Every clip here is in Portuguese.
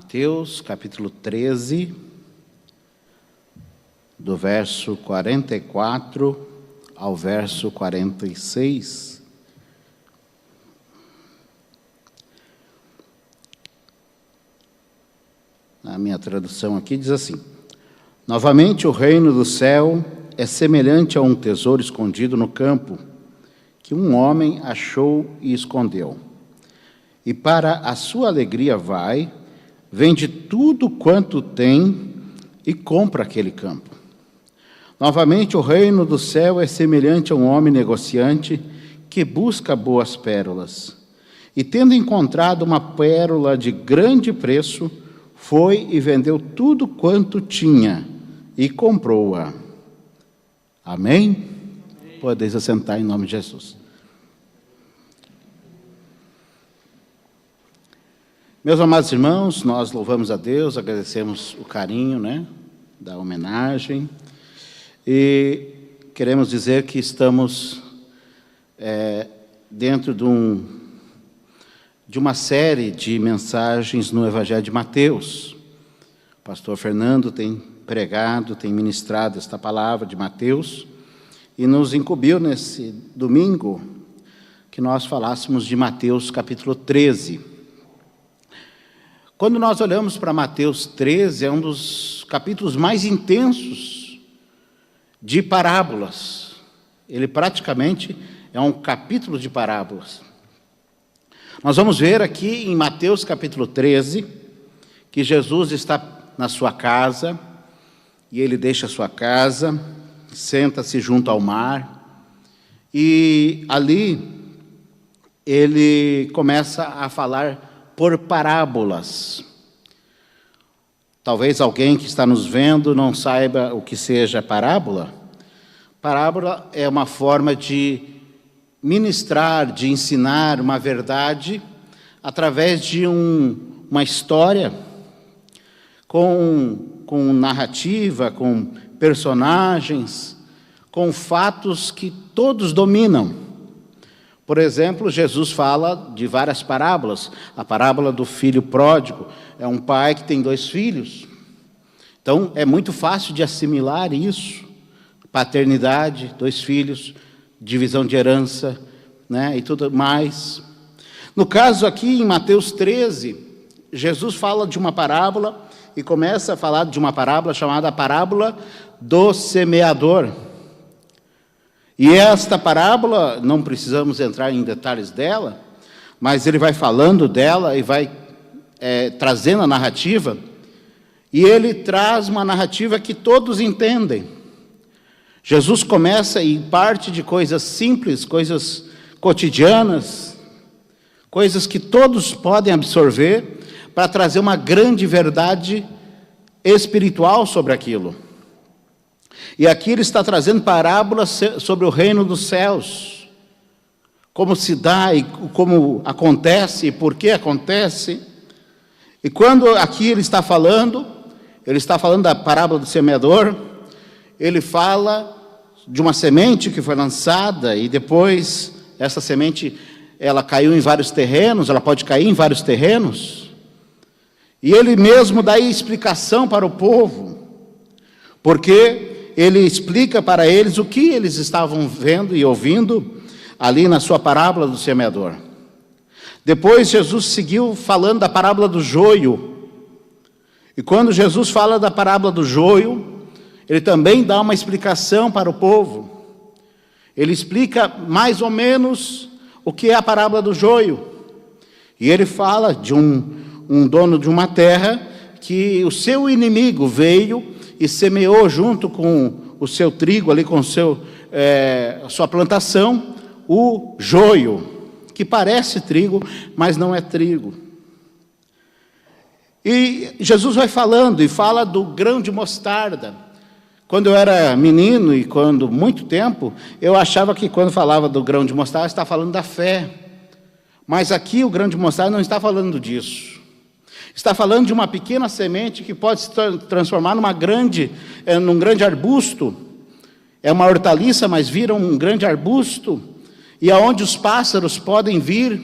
Mateus, capítulo 13, do verso 44 ao verso 46. A minha tradução aqui diz assim: novamente o reino do céu é semelhante a um tesouro escondido no campo, que um homem achou e escondeu. E para a sua alegria vai, vende tudo quanto tem e compra aquele campo. Novamente o reino do céu é semelhante a um homem negociante que busca boas pérolas. E tendo encontrado uma pérola de grande preço, foi e vendeu tudo quanto tinha e comprou-a. Amém? Podeis assentar em nome de Jesus. Meus amados irmãos, nós louvamos a Deus, agradecemos o carinho, da homenagem, e queremos dizer que estamos dentro de uma série de mensagens no Evangelho de Mateus. O pastor Fernando tem pregado, tem ministrado esta palavra de Mateus, e nos incumbiu nesse domingo que nós falássemos de Mateus capítulo 13. Quando nós olhamos para Mateus 13, é um dos capítulos mais intensos de parábolas. Ele praticamente é um capítulo de parábolas. Nós vamos ver aqui em Mateus capítulo 13, que Jesus está na sua casa, e ele deixa a sua casa, senta-se junto ao mar, e ali ele começa a falar por parábolas. Talvez alguém que está nos vendo não saiba o que seja parábola. Parábola é uma forma de ministrar, de ensinar uma verdade através de uma história com narrativa, com personagens, com fatos que todos dominam. Por exemplo, Jesus fala de várias parábolas. A parábola do filho pródigo é um pai que tem 2 filhos. Então, é muito fácil de assimilar isso. Paternidade, 2 filhos, divisão de herança, e tudo mais. No caso aqui, em Mateus 13, Jesus fala de uma parábola e começa a falar de uma parábola chamada a parábola do semeador. E esta parábola, não precisamos entrar em detalhes dela, mas ele vai falando dela e vai trazendo a narrativa, e ele traz uma narrativa que todos entendem. Jesus começa e parte de coisas simples, coisas cotidianas, coisas que todos podem absorver, para trazer uma grande verdade espiritual sobre aquilo. E aqui ele está trazendo parábolas sobre o reino dos céus, como se dá e como acontece e por que acontece. E quando aqui ele está falando da parábola do semeador, ele fala de uma semente que foi lançada e depois essa semente ela caiu em vários terrenos, ela pode cair em vários terrenos. E ele mesmo dá explicação para o povo, porque ele explica para eles o que eles estavam vendo e ouvindo ali na sua parábola do semeador. Depois Jesus seguiu falando da parábola do joio. E quando Jesus fala da parábola do joio, ele também dá uma explicação para o povo. Ele explica mais ou menos o que é a parábola do joio. E ele fala de um dono de uma terra que o seu inimigo veio e semeou junto com o seu trigo, ali com a sua plantação, o joio, que parece trigo, mas não é trigo. E Jesus vai falando, e fala do grão de mostarda. Quando eu era menino, e muito tempo, eu achava que quando falava do grão de mostarda, estava falando da fé. Mas aqui o grão de mostarda não está falando disso. Está falando de uma pequena semente que pode se transformar num grande arbusto. É uma hortaliça, mas vira um grande arbusto. E aonde os pássaros podem vir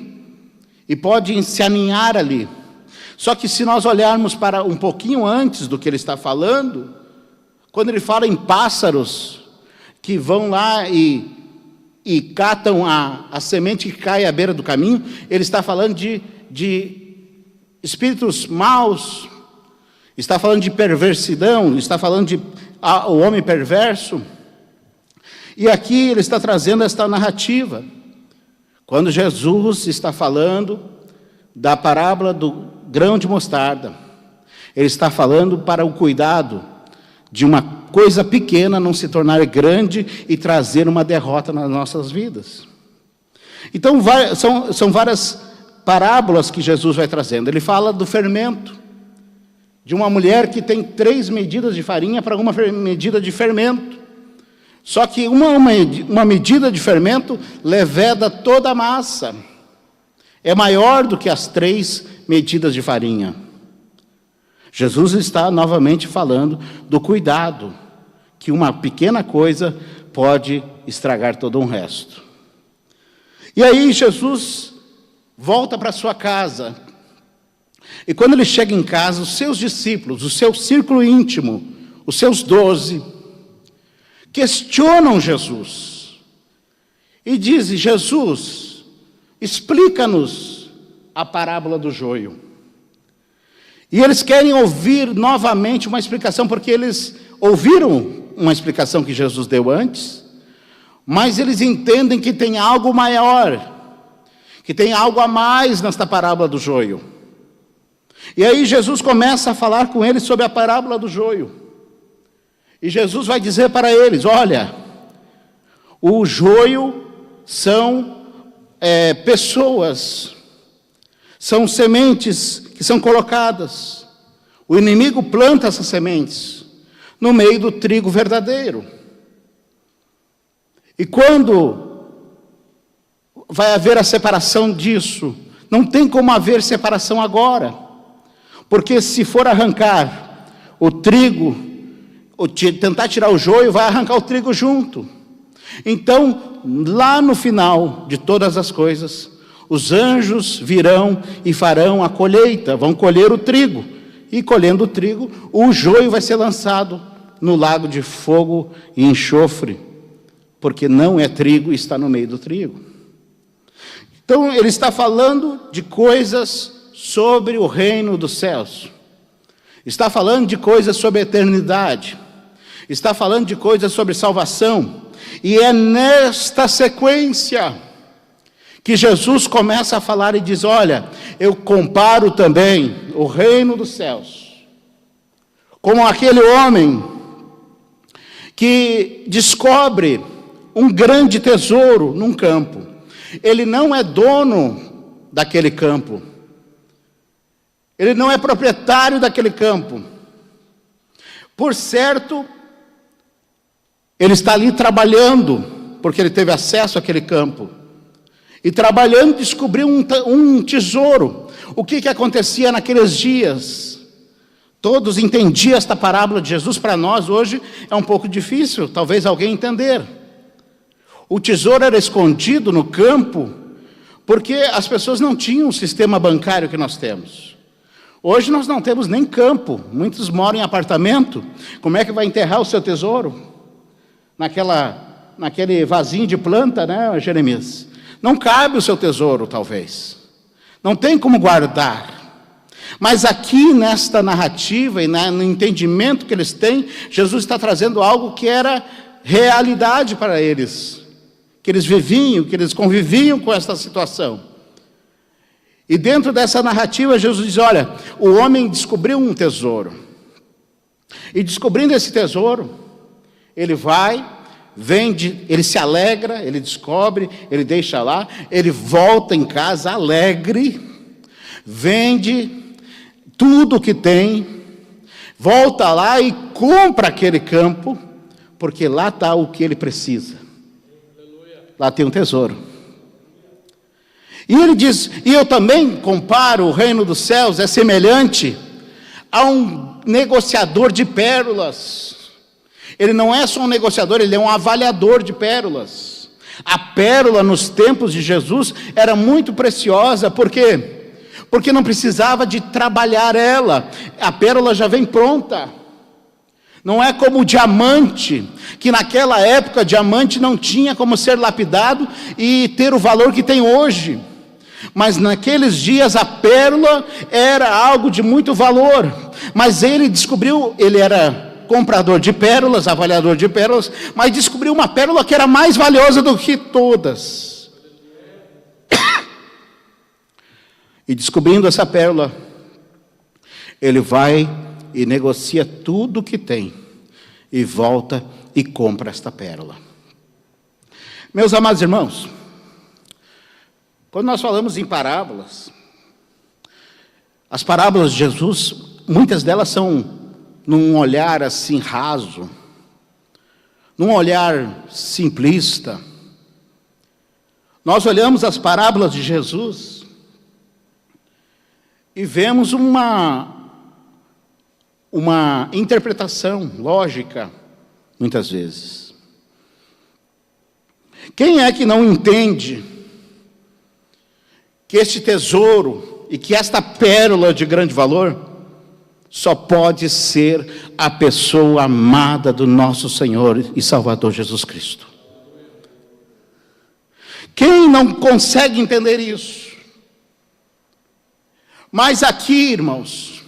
e podem se aninhar ali. Só que se nós olharmos para um pouquinho antes do que ele está falando, quando ele fala em pássaros que vão lá e catam a semente que cai à beira do caminho, ele está falando de espíritos maus, está falando de perversidão, está falando de o homem perverso. E aqui ele está trazendo esta narrativa. Quando Jesus está falando da parábola do grão de mostarda, ele está falando para o cuidado de uma coisa pequena não se tornar grande e trazer uma derrota nas nossas vidas. Então, são várias parábolas que Jesus vai trazendo. Ele fala do fermento, de uma mulher que tem 3 medidas de farinha para uma medida de fermento. Só que uma medida de fermento leveda toda a massa. É maior do que as 3 medidas de farinha. Jesus está novamente falando do cuidado, que uma pequena coisa pode estragar todo um resto. E aí Jesus volta para sua casa. E quando ele chega em casa, os seus discípulos, o seu círculo íntimo, os seus 12, questionam Jesus. E dizem: Jesus, explica-nos a parábola do joio. E eles querem ouvir novamente uma explicação, porque eles ouviram uma explicação que Jesus deu antes, mas eles entendem que tem algo maior, que tem algo a mais nesta parábola do joio. E aí Jesus começa a falar com eles sobre a parábola do joio. E Jesus vai dizer para eles: olha, o joio são pessoas, são sementes que são colocadas. O inimigo planta essas sementes no meio do trigo verdadeiro. E quando vai haver a separação disso, não tem como haver separação agora, porque se for arrancar o trigo, ou tentar tirar o joio, vai arrancar o trigo junto. Então, lá no final de todas as coisas, os anjos virão e farão a colheita, vão colher o trigo. E colhendo o trigo, o joio vai ser lançado no lago de fogo e enxofre, porque não é trigo e está no meio do trigo. Então, ele está falando de coisas sobre o reino dos céus. Está falando de coisas sobre a eternidade. Está falando de coisas sobre salvação. E é nesta sequência que Jesus começa a falar e diz: olha, eu comparo também o reino dos céus como aquele homem que descobre um grande tesouro num campo. Ele não é dono daquele campo. Ele não é proprietário daquele campo. Por certo, ele está ali trabalhando, porque ele teve acesso àquele campo. E trabalhando, descobriu um tesouro. O que acontecia naqueles dias? Todos entendiam esta parábola de Jesus. Para nós hoje é um pouco difícil, talvez alguém entender. O tesouro era escondido no campo, porque as pessoas não tinham o sistema bancário que nós temos. Hoje nós não temos nem campo, muitos moram em apartamento. Como é que vai enterrar o seu tesouro? Naquele vasinho de planta, né, Jeremias? Não cabe o seu tesouro, talvez. Não tem como guardar. Mas aqui nesta narrativa e no entendimento que eles têm, Jesus está trazendo algo que era realidade para eles. Que eles viviam, que eles conviviam com esta situação. E dentro dessa narrativa, Jesus diz: olha, o homem descobriu um tesouro. E descobrindo esse tesouro, ele vai, vende, ele se alegra, ele descobre, ele deixa lá, ele volta em casa alegre, vende tudo que tem, volta lá e compra aquele campo, porque lá está o que ele precisa. Lá tem um tesouro. E ele diz: e eu também comparo o reino dos céus, é semelhante a um negociador de pérolas. Ele não é só um negociador, ele é um avaliador de pérolas. A pérola nos tempos de Jesus era muito preciosa, por quê? porque não precisava de trabalhar ela, a pérola já vem pronta. Não é como o diamante, que naquela época diamante não tinha como ser lapidado e ter o valor que tem hoje. Mas naqueles dias a pérola era algo de muito valor. Mas ele descobriu, ele era comprador de pérolas, avaliador de pérolas, mas descobriu uma pérola que era mais valiosa do que todas. E descobrindo essa pérola, ele vai e negocia tudo o que tem, e volta e compra esta pérola. Meus amados irmãos, quando nós falamos em parábolas, as parábolas de Jesus, muitas delas são num olhar assim raso, num olhar simplista. Nós olhamos as parábolas de Jesus e vemos uma interpretação lógica, muitas vezes. Quem é que não entende que este tesouro e que esta pérola de grande valor só pode ser a pessoa amada do nosso Senhor e Salvador Jesus Cristo? Quem não consegue entender isso? Mas aqui, irmãos,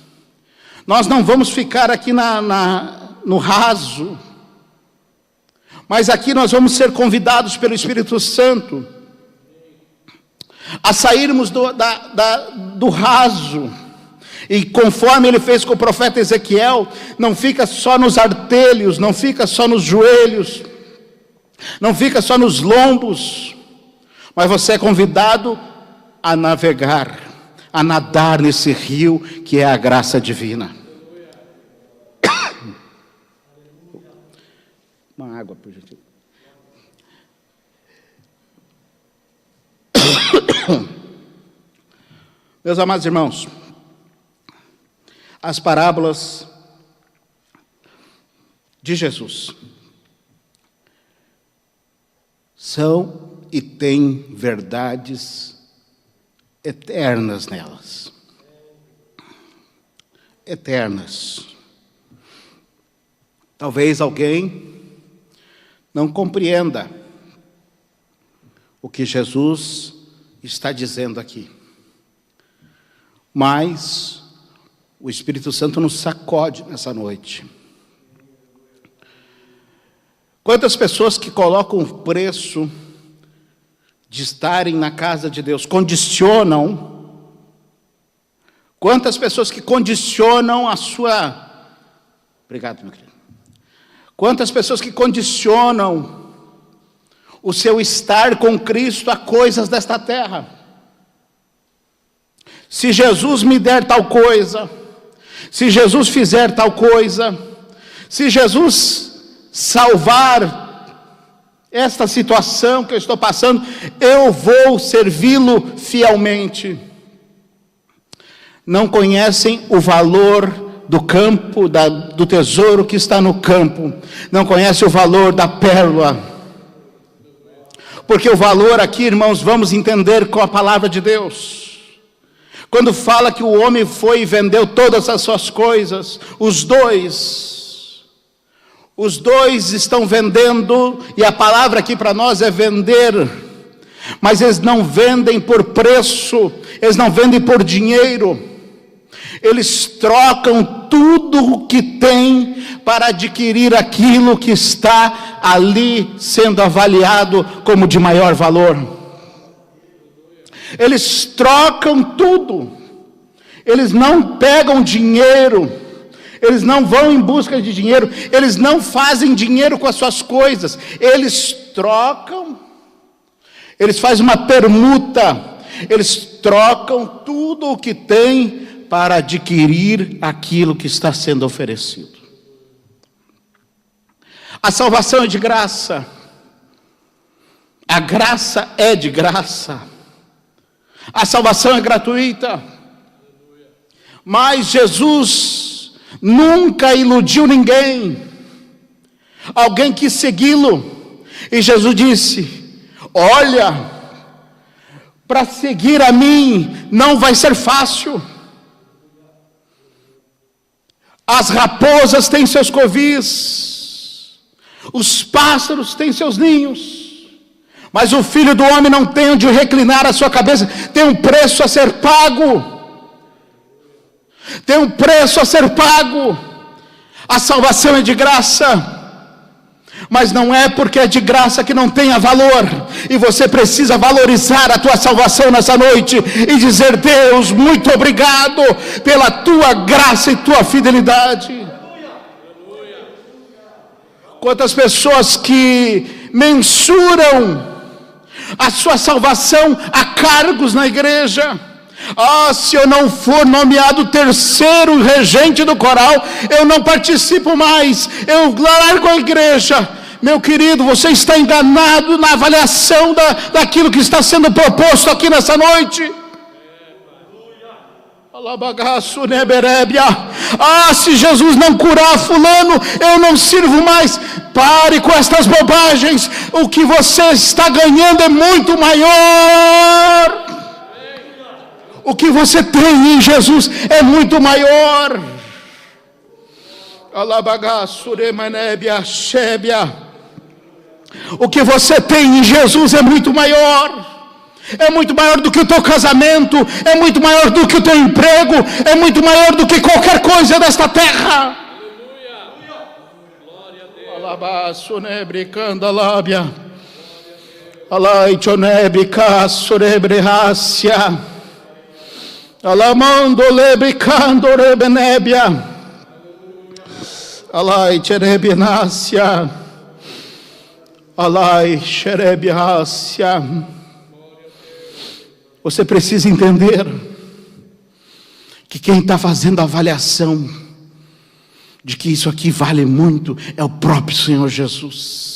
nós não vamos ficar aqui no raso, mas aqui nós vamos ser convidados pelo Espírito Santo a sairmos do raso, e conforme ele fez com o profeta Ezequiel, não fica só nos artelhos, não fica só nos joelhos, não fica só nos lombos, mas você é convidado a navegar, a nadar nesse rio que é a graça divina. Uma água, por gentileza. Meus amados irmãos, as parábolas de Jesus são e têm verdades eternas nelas. Eternas. Talvez alguém não compreenda o que Jesus está dizendo aqui, mas o Espírito Santo nos sacode nessa noite. Quantas pessoas que colocam o preço de estarem na casa de Deus, condicionam, quantas pessoas que condicionam a sua... Obrigado, meu querido. Quantas pessoas que condicionam o seu estar com Cristo a coisas desta terra. Se Jesus me der tal coisa, se Jesus fizer tal coisa, se Jesus salvar esta situação que eu estou passando, eu vou servi-lo fielmente. Não conhecem o valor do campo, do tesouro que está no campo. Não conhecem o valor da pérola. Porque o valor aqui, irmãos, vamos entender com a palavra de Deus. Quando fala que o homem foi e vendeu todas as suas coisas, os dois estão vendendo, e a palavra aqui para nós é vender, mas eles não vendem por preço, eles não vendem por dinheiro, eles trocam tudo o que têm para adquirir aquilo que está ali sendo avaliado como de maior valor. Eles trocam tudo, eles não pegam dinheiro, eles não vão em busca de dinheiro, eles não fazem dinheiro com as suas coisas, eles trocam, eles fazem uma permuta, eles trocam tudo o que têm para adquirir aquilo que está sendo oferecido. A salvação é de graça, a graça é de graça, a salvação é gratuita, mas Jesus nunca iludiu ninguém. Alguém quis segui-lo, e Jesus disse: olha, para seguir a mim não vai ser fácil. As raposas têm seus covis, os pássaros têm seus ninhos, mas o Filho do Homem não tem onde reclinar a sua cabeça. Tem um preço a ser pago. Tem um preço a ser pago. A salvação é de graça, mas não é porque é de graça que não tenha valor. E você precisa valorizar a tua salvação nessa noite e dizer: Deus, muito obrigado pela tua graça e tua fidelidade. Quantas pessoas que mensuram a sua salvação a cargos na igreja. Se eu não for nomeado terceiro regente do coral, eu não participo mais, eu largo a igreja. Meu querido, você está enganado na avaliação daquilo que está sendo proposto aqui nessa noite. Se Jesus não curar fulano, eu não sirvo mais. Pare com estas bobagens. O que você está ganhando é muito maior. O que você tem em Jesus é muito maior. O que você tem em Jesus é muito maior. É muito maior do que o teu casamento, é muito maior do que o teu emprego, é muito maior do que qualquer coisa desta terra. Alamando lebricando rebenébia. Alai cherebinácia. Alai xerebiácia. Você precisa entender que quem está fazendo a avaliação de que isso aqui vale muito é o próprio Senhor Jesus.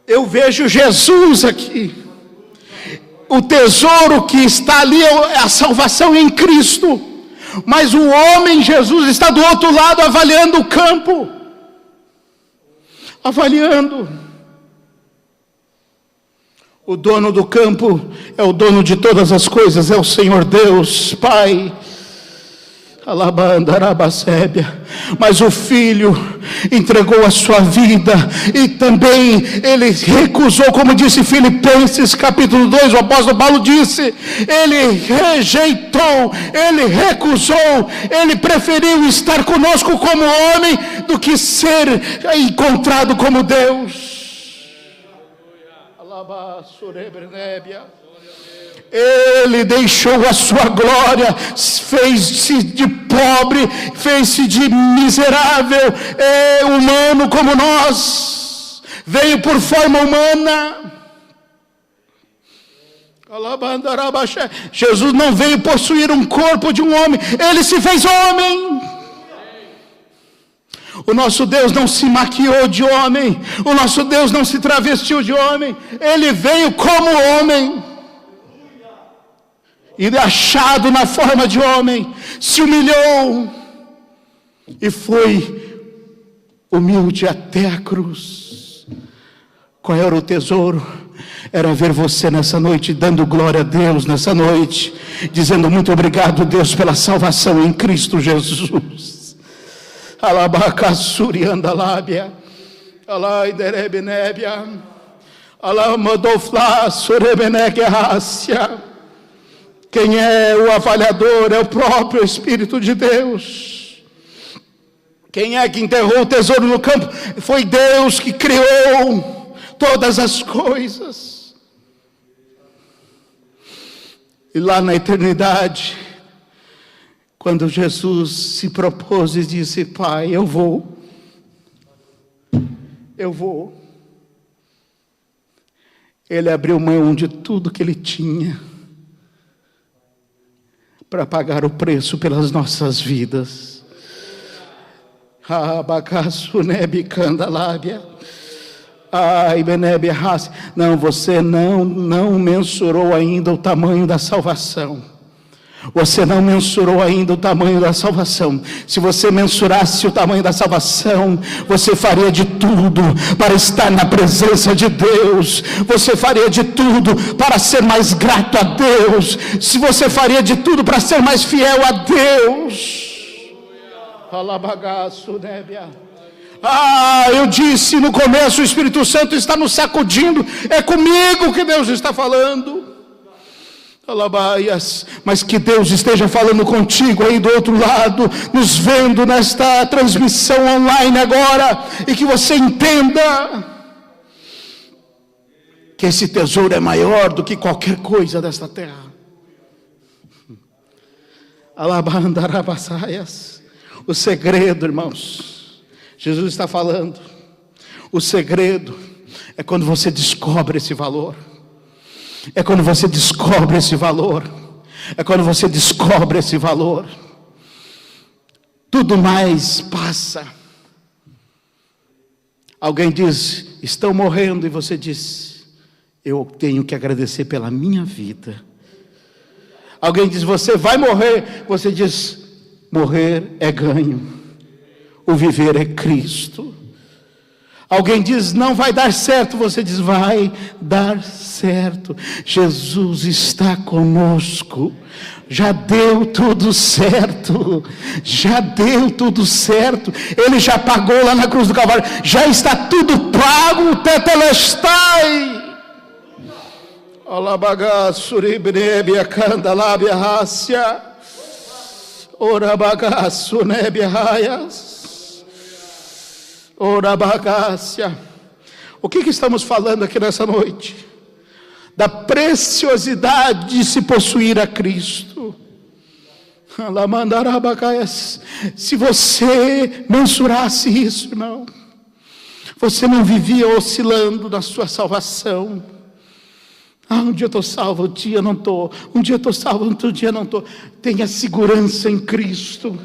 Eu vejo Jesus aqui. O tesouro que está ali é a salvação em Cristo. Mas o homem Jesus está do outro lado avaliando o campo. Avaliando. O dono do campo é o dono de todas as coisas, é o Senhor Deus, Pai. Mas o Filho entregou a sua vida e também ele recusou, como disse Filipenses capítulo 2, o apóstolo Paulo disse, ele rejeitou, ele recusou, ele preferiu estar conosco como homem do que ser encontrado como Deus. Ele deixou a sua glória, fez-se de pobre, fez-se de miserável, humano como nós, veio por forma humana. Jesus não veio possuir um corpo de um homem, ele se fez homem. O nosso Deus não se maquiou de homem, o nosso Deus não se travestiu de homem, ele veio como homem. E achado na forma de homem, se humilhou e foi humilde até a cruz. Qual era o tesouro? Era ver você nessa noite, dando glória a Deus nessa noite, dizendo muito obrigado, Deus, pela salvação em Cristo Jesus. Alabacassuri andalábia, alaiderebenébia, alamadoflá surebeneguerrácia. Quem é o avaliador? É o próprio Espírito de Deus. Quem é que enterrou o tesouro no campo? Foi Deus que criou todas as coisas. E lá na eternidade, quando Jesus se propôs e disse, Pai, eu vou. Ele abriu mão de tudo que ele tinha para pagar o preço pelas nossas vidas. Não, você não mensurou ainda o tamanho da salvação. Você não mensurou ainda o tamanho da salvação. Se você mensurasse o tamanho da salvação, você faria de tudo para estar na presença de Deus. Você faria de tudo para ser mais grato a Deus. Se você faria de tudo para ser mais fiel a Deus. Eu disse no começo, o Espírito Santo está nos sacudindo. É comigo que Deus está falando. Mas que Deus esteja falando contigo aí do outro lado, nos vendo nesta transmissão online agora, e que você entenda que esse tesouro é maior do que qualquer coisa desta terra. O segredo, irmãos, Jesus está falando, o segredo é quando você descobre esse valor. É quando você descobre esse valor. É quando você descobre esse valor. Tudo mais passa. Alguém diz, estão morrendo, e você diz, eu tenho que agradecer pela minha vida. Alguém diz, você vai morrer, você diz, morrer é ganho, o viver é Cristo. Alguém diz, não vai dar certo, você diz, vai dar certo. Jesus está conosco. Já deu tudo certo. Já deu tudo certo. Ele já pagou lá na cruz do Calvário. Já está tudo pago. Tetelestai. Olabagasuribnebia candalábia rácia. Orabagasunebia raias. O que estamos falando aqui nessa noite? Da preciosidade de se possuir a Cristo. Se você mensurasse isso, irmão, você não vivia oscilando na sua salvação. Um dia eu estou salvo, outro dia não estou. Um dia eu estou salvo, outro dia não estou. Tenha segurança em Cristo.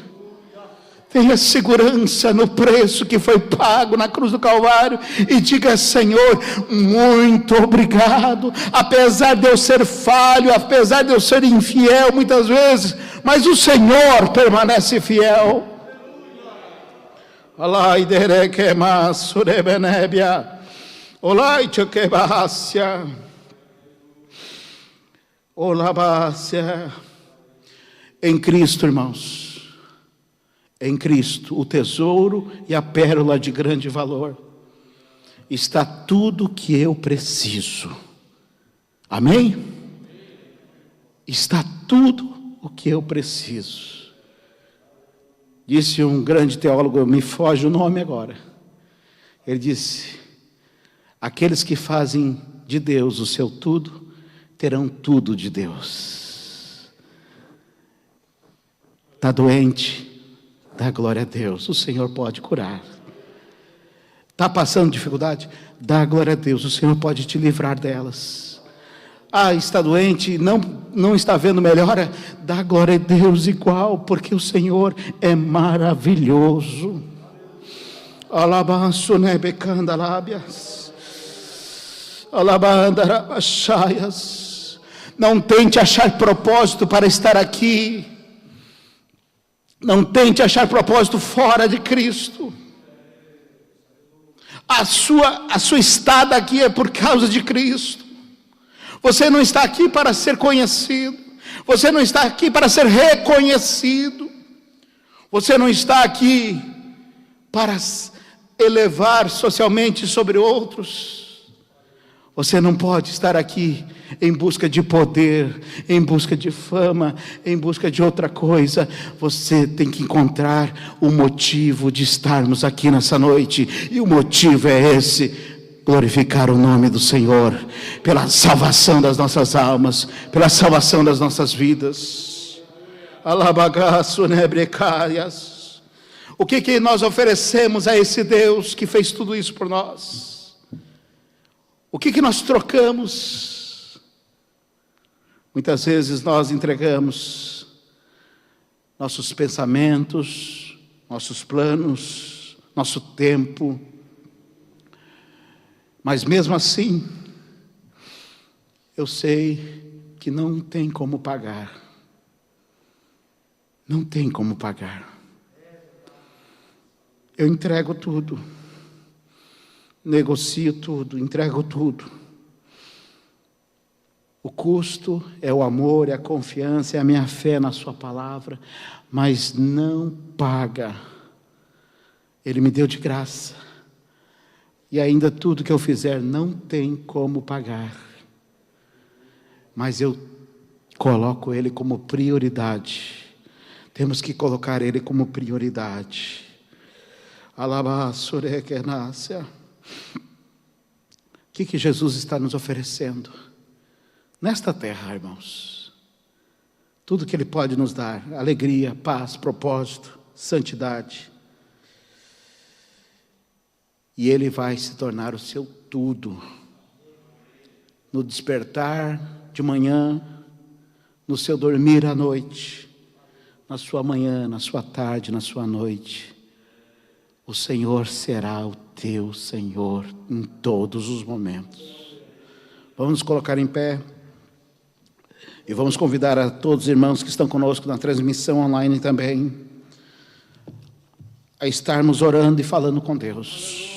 Tenha segurança no preço que foi pago na cruz do Calvário. E diga, Senhor, muito obrigado. Apesar de eu ser falho, apesar de eu ser infiel muitas vezes, mas o Senhor permanece fiel. Olá, iderequema surebenebia. Olá, itchequebácia. Olabácia. Em Cristo, irmãos. Em Cristo, o tesouro e a pérola de grande valor, está tudo o que eu preciso. Amém? Está tudo o que eu preciso. Disse um grande teólogo, me foge o nome agora. Ele disse, aqueles que fazem de Deus o seu tudo, terão tudo de Deus. Está doente? Dá glória a Deus, o Senhor pode curar. Está passando dificuldade? Dá glória a Deus, o Senhor pode te livrar delas. Está doente, não está vendo melhora? Dá glória a Deus igual, porque o Senhor é maravilhoso. Alabanço nebecanda lábias. Alabandarabachaias. Não tente achar propósito para estar aqui. Não tente achar propósito fora de Cristo. A sua estada aqui é por causa de Cristo. Você não está aqui para ser conhecido. Você não está aqui para ser reconhecido. Você não está aqui para elevar socialmente sobre outros. Você não pode estar aqui em busca de poder, em busca de fama, em busca de outra coisa. Você tem que encontrar o motivo de estarmos aqui nessa noite. E o motivo é esse: glorificar o nome do Senhor, pela salvação das nossas almas, pela salvação das nossas vidas. Alabagaço nebrecaias. O que nós oferecemos a esse Deus que fez tudo isso por nós? O que nós trocamos? Muitas vezes nós entregamos nossos pensamentos, nossos planos, nosso tempo. Mas mesmo assim, eu sei que não tem como pagar. não tem como pagar. Eu entrego tudo, negocio tudo, entrego tudo. O custo é o amor, é a confiança, é a minha fé na sua palavra, mas não paga. Ele me deu de graça. E ainda tudo que eu fizer não tem como pagar. Mas eu coloco Ele como prioridade. Temos que colocar Ele como prioridade. Alabassurekenácia. O que Jesus está nos oferecendo? Nesta terra, irmãos. Tudo que Ele pode nos dar. Alegria, paz, propósito, santidade. E Ele vai se tornar o seu tudo. No despertar de manhã, no seu dormir à noite, na sua manhã, na sua tarde, na sua noite. O Senhor será o teu Senhor em todos os momentos. Vamos nos colocar em pé. E vamos convidar a todos os irmãos que estão conosco na transmissão online também, a estarmos orando e falando com Deus.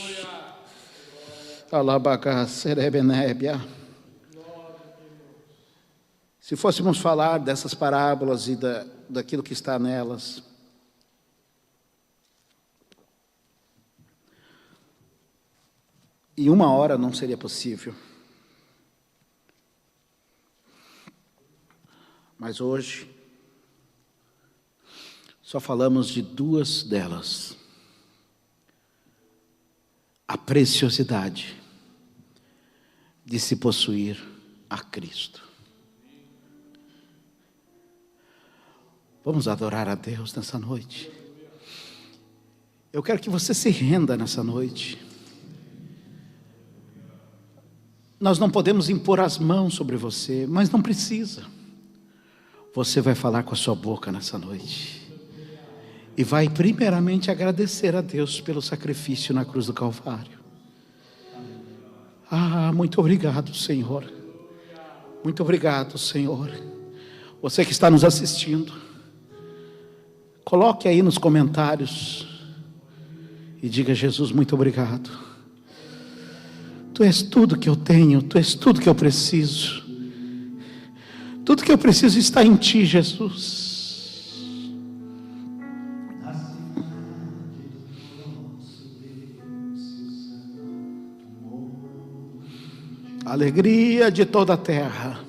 Se fôssemos falar dessas parábolas e daquilo que está nelas, em 1 hora não seria possível. Mas hoje, só falamos de 2 delas. A preciosidade de se possuir a Cristo. Vamos adorar a Deus nessa noite. Eu quero que você se renda nessa noite. Nós não podemos impor as mãos sobre você, mas não precisa. Você vai falar com a sua boca nessa noite. E vai primeiramente agradecer a Deus pelo sacrifício na cruz do Calvário. Muito obrigado, Senhor. Muito obrigado, Senhor. Você que está nos assistindo, coloque aí nos comentários e diga: Jesus, muito obrigado. Tu és tudo que eu tenho, Tu és tudo que eu preciso. Tudo que eu preciso está em Ti, Jesus. Alegria de toda a terra.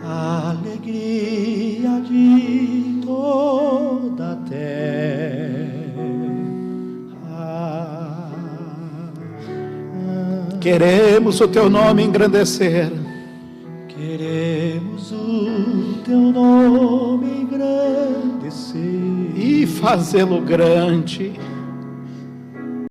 Alegria de toda a terra. Queremos o Teu nome engrandecer. Queremos o Teu nome engrandecer E fazê-lo grande.